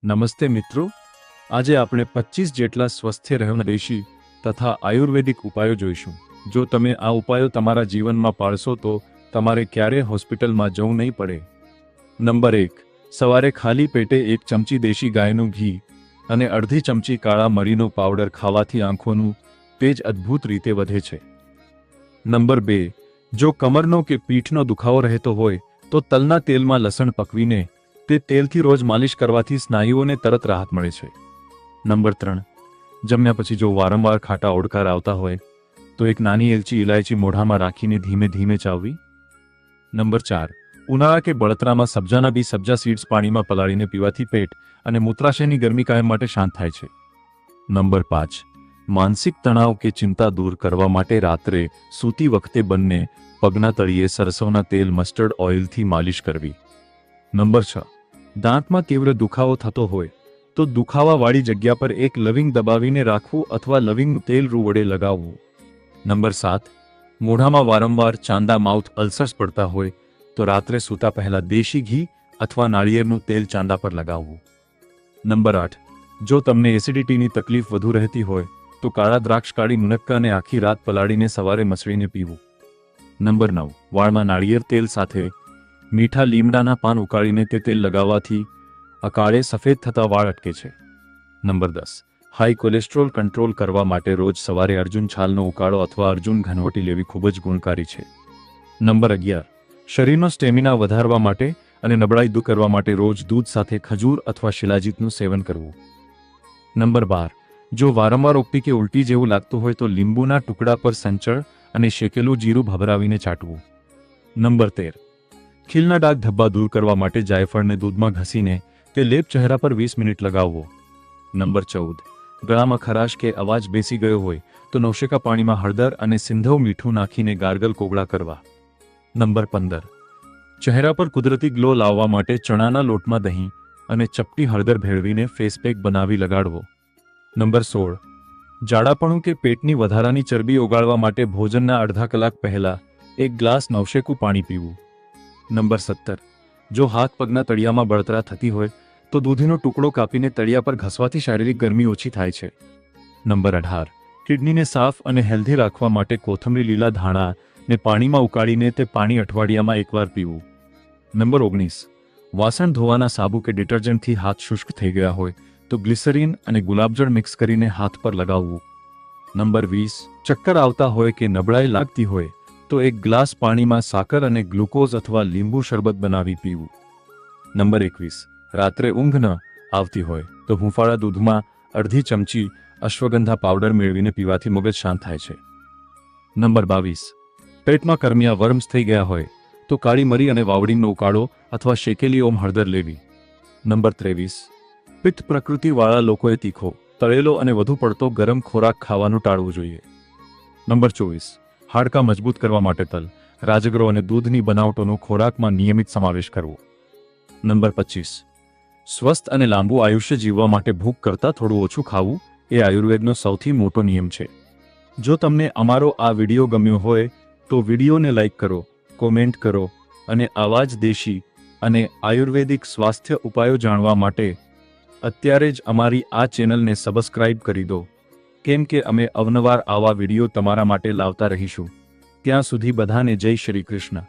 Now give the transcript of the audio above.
નમસ્તે મિત્રો, આજે આપણે 25 જેટલા સ્વસ્થ રહેવાના દેશી તથા આયુર્વેદિક ઉપાયો જોઈશું। જો તમે આ ઉપાયો તમારા જીવનમાં પાળશો તો તમારે ક્યારેય હોસ્પિટલમાં જવું નહીં પડે। નંબર 1, સવારે ખાલી પેટે 1 ચમચી દેશી ગાયનું ઘી અને અડધી ચમચી કાળા મરીનો પાવડર ખાવાથી આંખોનું તેજ અદ્ભુત રીતે વધે છે। નંબર 2, જો કમરનો કે પીઠનો દુખાવો રહેતો હોય તો તલના તેલમાં લસણ પકવીને તે તેલથી રોજ માલિશ કરવાથી સ્નાયુઓને તરત રાહત મળે છે। નંબર 3, જમ્યા પછી જો વારંવાર ખાટા ઓડકાર આવતા હોય તો એક નાની એલચી ઇલાયચી મોઢામાં રાખીને ધીમે ધીમે ચાવવી। નંબર 4, ઉનાળા કે બળતરામાં સબ્જાના બી સબ્જા સીડ્સ પાણીમાં પલાળીને પીવાથી પેટ અને મૂત્રાશયની ગરમી કાયમ માટે શાંત થાય છે। નંબર 5, માનસિક તણાવ કે ચિંતા દૂર કરવા માટે રાત્રે સૂતી વખતે બંને પગના તળિયે સરસવના તેલ મસ્ટર્ડ ઓઇલથી માલિશ કરવી। નંબર 6, દાંતમાં તીવ્ર દુખાવો થતો હોય તો દુખાવાવાળી જગ્યા પર એક લવિંગ દબાવીને રાખવું અથવા લવિંગ તેલ રૂ વડે લગાવવું। નંબર 7, મોઢામાં વારંવાર ચાંદા માઉથ અલ્સર્સ પડતા હોય તો રાત્રે સૂતા પહેલા દેશી ઘી અથવા નાળિયેરનું તેલ ચાંદા પર લગાવવું। નંબર 8, જો તમને એસિડિટીની તકલીફ વધુ રહેતી હોય તો કાળા દ્રાક્ષ કાઢી મુનક્કા અને આખી રાત પલાળીને સવારે મસળીને પીવું। નંબર 9, વાળમાં નાળિયેર તેલ સાથે મીઠા લીમડાના પાન ઉકાળીને તે તેલ લગાવવાથી અકાળે સફેદ થતા વાળ અટકે છે। નંબર 10, હાઈ કોલેસ્ટ્રોલ કંટ્રોલ કરવા માટે રોજ સવારે અર્જુન છાલનો ઉકાળો અથવા અર્જુન ઘનવટી લેવી ખૂબ જ ગુણકારી છે। નંબર 11, શરીરનો સ્ટેમિના વધારવા માટે અને નબળાઈ દૂર કરવા માટે રોજ દૂધ સાથે ખજૂર અથવા શિલાજીતનું સેવન કરવું। નંબર 12, જો વારંવાર ઉગતી કે ઉલટી જેવું લાગતું હોય તો લીંબુના ટુકડા પર સંચળ અને શેકેલું જીરું ભભરાવીને ચાટવું। નંબર 13, ખીલના ડાઘ ધબ્બા દૂર કરવા માટે જાયફળને દૂધમાં ઘસીને તે લેપ ચહેરા પર 20 મિનિટ લગાવવો। નંબર 14, ગળામાં ખરાશ કે અવાજ બેસી ગયો હોય તો નવશેકા પાણીમાં હળદર અને સિંધવ મીઠું નાખીને ગાર્ગલ કોગળા કરવા। નંબર 15, ચહેરા પર કુદરતી ગ્લો લાવવા માટે ચણાના લોટમાં દહીં અને ચપટી હળદર ભેળવીને ફેસ પેક બનાવી લગાડવો। નંબર 16, જાડાપણું કે પેટની વધારાની ચરબી ઓગાળવા માટે ભોજનના અડધા કલાક પહેલા 1 ગ્લાસ નવશેકું પાણી પીવું। નંબર 17, જો હાથ પગના તળિયામાં બળતરા થતી હોય તો દૂધીનો ટુકડો કાપીને તળિયા પર ઘસવાથી શારીરિક ગરમી ઓછી થાય છે। નંબર 18, કિડનીને સાફ અને હેલ્ધી રાખવા માટે કોથમરી લીલા ધાણાને પાણીમાં ઉકાળીને તે પાણી અઠવાડિયામાં એકવાર પીવું। નંબર 19, વાસણ ધોવાના સાબુ કે ડિટર્જન્ટથી હાથ શુષ્ક થઈ ગયા હોય તો ગ્લિસરીન અને ગુલાબજળ મિક્સ કરીને હાથ પર લગાવવું। નંબર 20, ચક્કર આવતા હોય કે નબળાઈ લાગતી હોય તો 1 ગ્લાસ પાણીમાં સાકર અને ગ્લુકોઝ અથવા લીંબુ શરબત બનાવી પીવું। નંબર 21, રાત્રે ઊંઘ ન આવતી હોય તો હૂંફાળા દૂધમાં અડધી ચમચી અશ્વગંધા પાવડર મેળવીને પીવાથી મગજ શાંત થાય છે। નંબર 22, પેટમાં કરમિયા વર્મ્સ થઈ ગયા હોય તો કાળી મરી અને વાવડીનો ઉકાળો અથવા શેકેલી ઓમ હળદર લેવી। નંબર 23, પિત્ત પ્રકૃતિવાળા લોકોએ તીખો, તળેલો અને વધુ પડતો ગરમ ખોરાક ખાવાનું ટાળવું જોઈએ। નંબર 24, હાડકાં મજબૂત કરવા માટે તલ, રાજગરો અને દૂધની બનાવટોનો ખોરાકમાં નિયમિત સમાવેશ કરવો। નંબર 25, સ્વસ્થ અને લાંબુ આયુષ્ય જીવવા માટે ભૂખ કરતાં થોડું ઓછું ખાવું એ આયુર્વેદનો સૌથી મોટો નિયમ છે। જો તમને અમારો આ વિડીયો ગમ્યો હોય તો વિડીયોને લાઈક કરો, કોમેન્ટ કરો અને આવા જ દેશી અને આયુર્વેદિક સ્વાસ્થ્ય ઉપાયો જાણવા માટે અત્યારે જ અમારી આ ચેનલને સબસ્ક્રાઇબ કરી દો, કેમ કે અમે અવનવાર આવા વિડીયો તમારા માટે લાવતા રહીશું। ત્યાં સુધી બધાને જય શ્રી કૃષ્ણ।